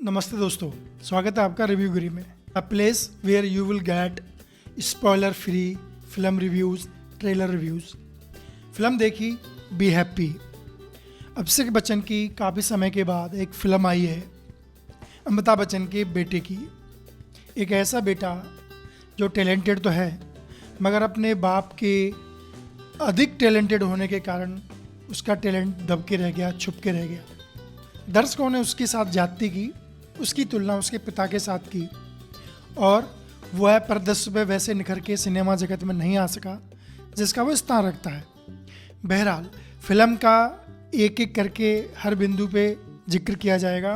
नमस्ते दोस्तों, स्वागत है आपका रिव्यू गिरी में, a place where you will get spoiler free film reviews, trailer reviews. Film देखी, बी हैप्पी। अभिषेक बच्चन की काफ़ी समय के बाद एक फ़िल्म आई है अमिताभ बच्चन के बेटे की। एक ऐसा बेटा जो टैलेंटेड तो है मगर अपने बाप के अधिक टैलेंटेड होने के कारण उसका टैलेंट दब के रह गया, छुप के रह गया। दर्शकों ने उसके साथ ज्यादती की, उसकी तुलना उसके पिता के साथ की और वह परिदृश्य पे वैसे निखर के सिनेमा जगत में नहीं आ सका जिसका वो स्थान रखता है। बहरहाल फिल्म का एक एक करके हर बिंदु पे जिक्र किया जाएगा।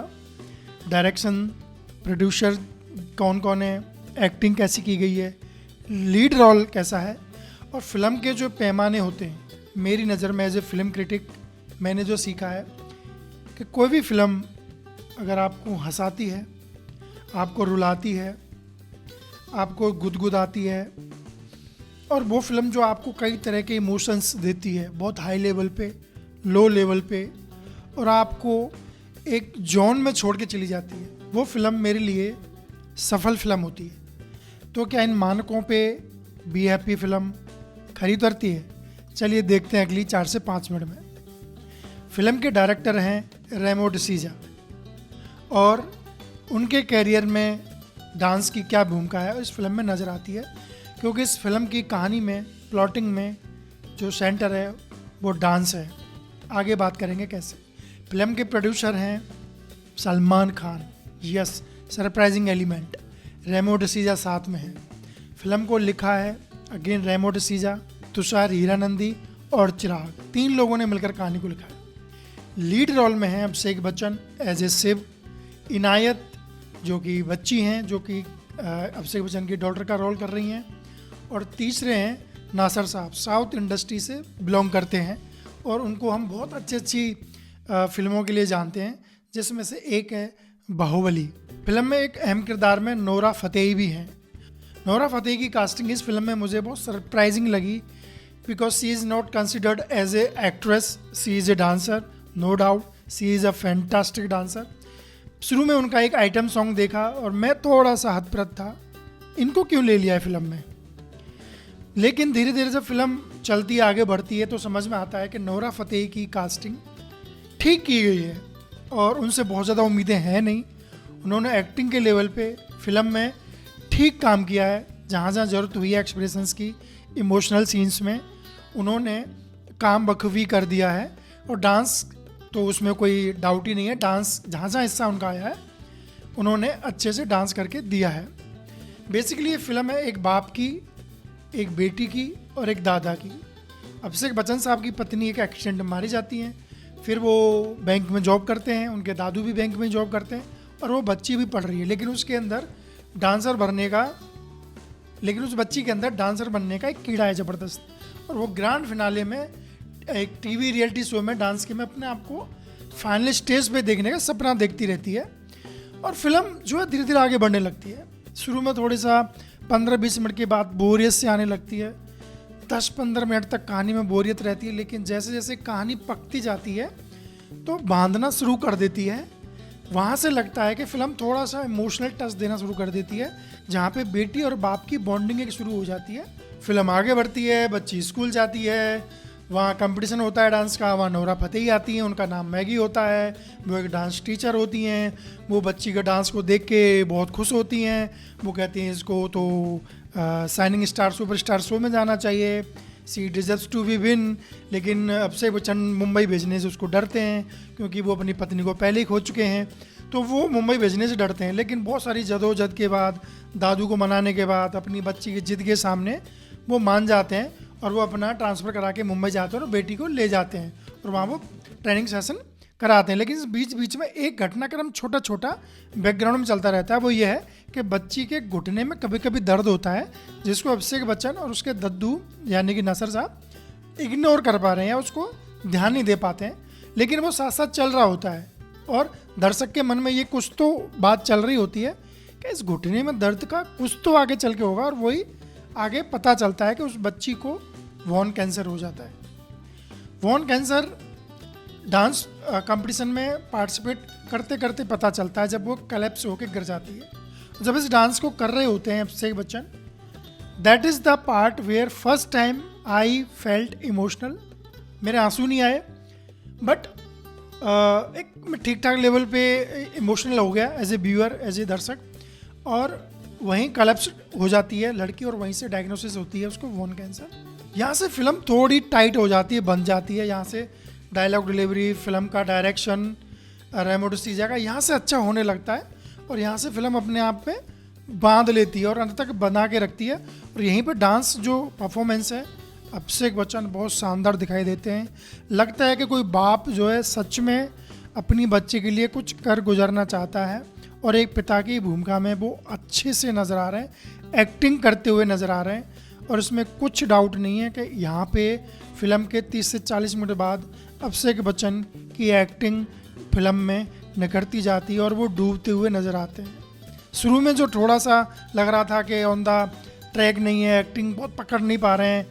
डायरेक्शन, प्रोड्यूसर कौन कौन है, एक्टिंग कैसी की गई है, लीड रोल कैसा है और फिल्म के जो पैमाने होते हैं। मेरी नज़र में एज ए फिल्म क्रिटिक मैंने जो सीखा है कि कोई भी फिल्म अगर आपको हंसाती है, आपको रुलाती है, आपको गुदगुदाती है और वो फिल्म जो आपको कई तरह के इमोशंस देती है, बहुत हाई लेवल पे, लो लेवल पे, और आपको एक जोन में छोड़ के चली जाती है, वो फिल्म मेरे लिए सफल फिल्म होती है। तो क्या इन मानकों पे बी हैप्पी फिल्म खरी उतरती है? चलिए देखते हैं अगली 4 से 5 मिनट में। फिल्म के डायरेक्टर हैं रेमो डिसूजा और उनके कैरियर में डांस की क्या भूमिका है इस फिल्म में नज़र आती है, क्योंकि इस फिल्म की कहानी में, प्लॉटिंग में जो सेंटर है वो डांस है। आगे बात करेंगे कैसे। फिल्म के प्रोड्यूसर हैं Salman Khan. Yes, surprising element, Remo D'Souza साथ में है। फिल्म को लिखा है अगेन रेमो डिसूजा, तुषार हीरानंदी और चिराग, 3 लोगों ने मिलकर कहानी को लिखा है। लीड रोल में हैं अभिषेक बच्चन एज ए शिव, इनायत जो कि बच्ची हैं, जो कि अभिषेक बच्चन की डॉटर का रोल कर रही हैं, और तीसरे हैं नासिर साहब, साउथ इंडस्ट्री से बिलोंग करते हैं और उनको हम बहुत अच्छी फिल्मों के लिए जानते हैं, जिसमें से एक है बाहुबली। फिल्म में एक अहम किरदार में नोरा फतेही भी हैं। नोरा फतेही की कास्टिंग इस फिल्म में मुझे बहुत सरप्राइजिंग लगी because she is not considered as a actress, she is a dancer, no doubt she is a fantastic dancer. शुरू में उनका एक आइटम सॉन्ग देखा और मैं थोड़ा सा हतप्रत था, इनको क्यों ले लिया है फिल्म में। लेकिन धीरे धीरे जब फिल्म चलती आगे बढ़ती है तो समझ में आता है कि नोरा फतेही की कास्टिंग ठीक की गई है और उनसे बहुत ज़्यादा उम्मीदें हैं नहीं। उन्होंने एक्टिंग के लेवल पे फिल्म में ठीक काम किया है। जहाँ जहाँ ज़रूरत हुई है एक्सप्रेशंस की, इमोशनल सीन्स में उन्होंने काम बखूबी कर दिया है। और डांस तो उसमें कोई डाउट ही नहीं है, डांस जहाँ जहाँ हिस्सा उनका आया है उन्होंने अच्छे से डांस करके दिया है। बेसिकली ये फिल्म है एक बाप की, एक बेटी की और एक दादा की। अभिषेक बच्चन साहब की पत्नी एक एक्सीडेंट में मारी जाती हैं, फिर वो बैंक में जॉब करते हैं, उनके दादू भी बैंक में जॉब करते हैं और वो बच्ची भी पढ़ रही है, लेकिन उसके अंदर डांसर बनने का, लेकिन उस बच्ची के अंदर डांसर बनने का एक कीड़ा है ज़बरदस्त। और वो ग्रैंड फिनाले में एक टीवी रियलिटी शो में डांस के में अपने आप को फाइनल स्टेज पे देखने का सपना देखती रहती है और फिल्म जो है धीरे धीरे आगे बढ़ने लगती है। शुरू में थोड़ी सा 15-20 मिनट के बाद बोरियत से आने लगती है, 10-15 मिनट तक कहानी में बोरियत रहती है, लेकिन जैसे जैसे कहानी पकती जाती है तो बांधना शुरू कर देती है। वहाँ से लगता है कि फिल्म थोड़ा सा इमोशनल टच देना शुरू कर देती है, जहाँ पे बेटी और बाप की बॉन्डिंग एक शुरू हो जाती है। फिल्म आगे बढ़ती है, बच्ची स्कूल जाती है, वहाँ कंपटीशन होता है डांस का, वहाँ नोरा फतेही आती हैं, उनका नाम मैगी होता है, वो एक डांस टीचर होती हैं। वो बच्ची का डांस को देख के बहुत खुश होती हैं, वो कहती हैं इसको तो शाइनिंग स्टार सुपरस्टार शो में जाना चाहिए, सी डिजर्व्स टू बी विन। लेकिन अभिषेक बच्चन मुंबई भेजने से उसको डरते हैं क्योंकि वो अपनी पत्नी को पहले ही खो चुके हैं, तो वो मुंबई भेजने से डरते हैं। लेकिन बहुत सारी जदोजहद के बाद, दादू को मनाने के बाद, अपनी बच्ची की जिद के सामने वो मान जाते हैं और वो अपना ट्रांसफ़र करा के मुंबई जाते हैं और बेटी को ले जाते हैं और वहाँ वो ट्रेनिंग सेशन कराते हैं। लेकिन इस बीच बीच में एक घटनाक्रम छोटा छोटा बैकग्राउंड में चलता रहता है। वो ये है कि बच्ची के घुटने में कभी कभी दर्द होता है, जिसको अभिषेक बच्चन और उसके दद्दू यानी कि नासिर साहब इग्नोर कर पा रहे हैं, उसको ध्यान नहीं दे पाते हैं, लेकिन वो साथ साथ चल रहा होता है और दर्शक के मन में ये कुछ तो बात चल रही होती है कि इस घुटने में दर्द का कुछ तो आगे चल के होगा, और वही आगे पता चलता है कि उस बच्ची को वॉन कैंसर हो जाता है। वॉन कैंसर डांस कंपटीशन में पार्टिसिपेट करते करते पता चलता है, जब वो कलेप्स होकर गिर जाती है। जब इस डांस को कर रहे होते हैं Abhishek Bachchan, that is the part where first time I felt emotional. मेरे आंसू नहीं आए, बट एक ठीक ठाक लेवल पे इमोशनल हो गया as a viewer, as a दर्शक। और वहीं कलेप्स हो जाती है लड़की और वहीं से डायग्नोसिस होती है उसको बोन कैंसर। यहाँ से फिल्म थोड़ी टाइट हो जाती है, बन जाती है। यहाँ से डायलॉग डिलीवरी, फिल्म का डायरेक्शन, रेमो डिसूजा का यहाँ से अच्छा होने लगता है और यहाँ से फिल्म अपने आप पे बांध लेती है और अंत तक बना के रखती है। और यहीं पे डांस जो परफॉर्मेंस है, अभिषेक बच्चन बहुत शानदार दिखाई देते हैं। लगता है कि कोई बाप जो है सच में अपनी बच्चे के लिए कुछ कर गुजरना चाहता है और एक पिता की भूमिका में वो अच्छे से नज़र आ रहे हैं, एक्टिंग करते हुए नज़र आ रहे हैं। और इसमें कुछ डाउट नहीं है कि यहाँ पे फिल्म के 30 से 40 मिनट बाद अभिषेक बच्चन की एक्टिंग फिल्म में निखरती जाती है और वो डूबते हुए नज़र आते हैं। शुरू में जो थोड़ा सा लग रहा था कि ऑन द ट्रैक नहीं है, एक्टिंग बहुत पकड़ नहीं पा रहे हैं,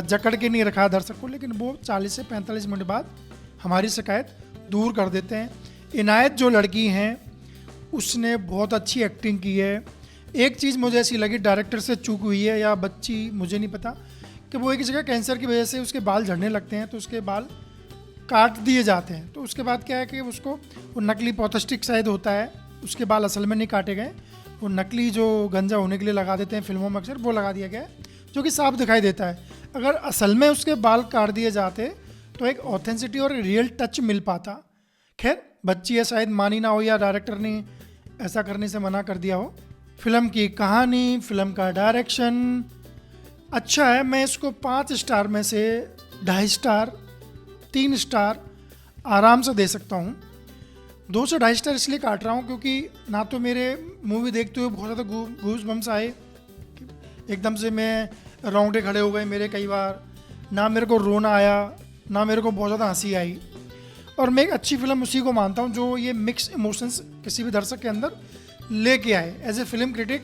जकड़ के नहीं रखा दर्शक को, लेकिन वो 40 से 45 मिनट बाद हमारी शिकायत दूर कर देते हैं। इनायत जो लड़की हैं उसने बहुत अच्छी एक्टिंग की है। एक चीज़ मुझे ऐसी लगी, डायरेक्टर से चूक हुई है या बच्ची, मुझे नहीं पता, कि वो एक जगह कैंसर की वजह से उसके बाल झड़ने लगते हैं तो उसके बाल काट दिए जाते हैं। तो उसके बाद क्या है कि उसको वो नकली पॉथस्टिक शायद होता है, उसके बाल असल में नहीं काटे गए, वो नकली जो गंजा होने के लिए लगा देते हैं फिल्मों में अक्सर, वो लगा दिया गया है, जो कि साफ दिखाई देता है। अगर असल में उसके बाल काट दिए जाते तो एक ऑथेंसिटी और रियल टच मिल पाता। खैर बच्ची है, शायद मानी ना हो या डायरेक्टर ने ऐसा करने से मना कर दिया हो। फिल्म की कहानी, फिल्म का डायरेक्शन अच्छा है। मैं इसको 5 स्टार में से 2.5 स्टार, 3 स्टार आराम से दे सकता हूँ। 2 से 2.5 स्टार इसलिए काट रहा हूँ क्योंकि ना तो मेरे मूवी देखते हुए बहुत ज़्यादा गूज बम्स आए, एकदम से मैं रोंगटे खड़े हो गए मेरे कई बार, ना मेरे को रोना आया, ना मेरे को बहुत ज़्यादा हंसी आई। और मैं एक अच्छी फिल्म उसी को मानता हूँ जो ये मिक्स इमोशंस किसी भी दर्शक के अंदर लेके आए। एज ए फिल्म क्रिटिक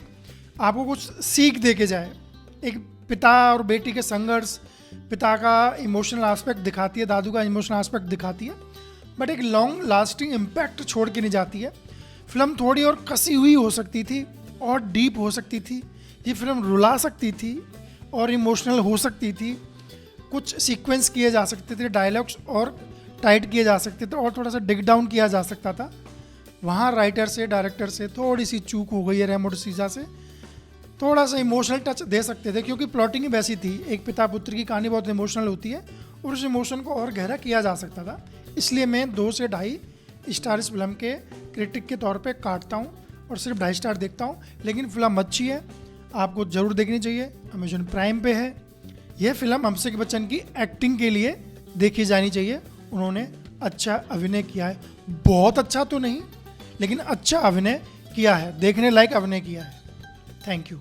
आपको कुछ सीख दे के जाए। एक पिता और बेटी के संघर्ष, पिता का इमोशनल एस्पेक्ट दिखाती है, दादू का इमोशनल एस्पेक्ट दिखाती है, बट एक लॉन्ग लास्टिंग इम्पैक्ट छोड़ के नहीं जाती है। फिल्म थोड़ी और कसी हुई हो सकती थी और डीप हो सकती थी, ये फिल्म रुला सकती थी और इमोशनल हो सकती थी, कुछ सीक्वेंस किए जा सकते थे, डायलॉग्स और टाइट किए जा सकते थे और थोड़ा सा डिग डाउन किया जा सकता था। वहाँ राइटर से, डायरेक्टर से थोड़ी सी चूक हो गई है, रेमो डिसूजा से थोड़ा सा इमोशनल टच दे सकते थे क्योंकि प्लॉटिंग ही वैसी थी। एक पिता पुत्र की कहानी बहुत इमोशनल होती है और उस इमोशन को और गहरा किया जा सकता था। इसलिए मैं 2 से 2.5 स्टार इस फिल्म के क्रिटिक के तौर पे काटता हूँ और सिर्फ 2.5 स्टार देखता हूँ। लेकिन फिल्म अच्छी है, आपको ज़रूर देखनी चाहिए, अमेजन प्राइम पे है। यह फिल्म अभिषेक बच्चन की एक्टिंग के लिए देखी जानी चाहिए। उन्होंने अच्छा अभिनय किया है, बहुत अच्छा तो नहीं लेकिन अच्छा अभिनय किया है, देखने लायक अभिनय किया है। Thank you.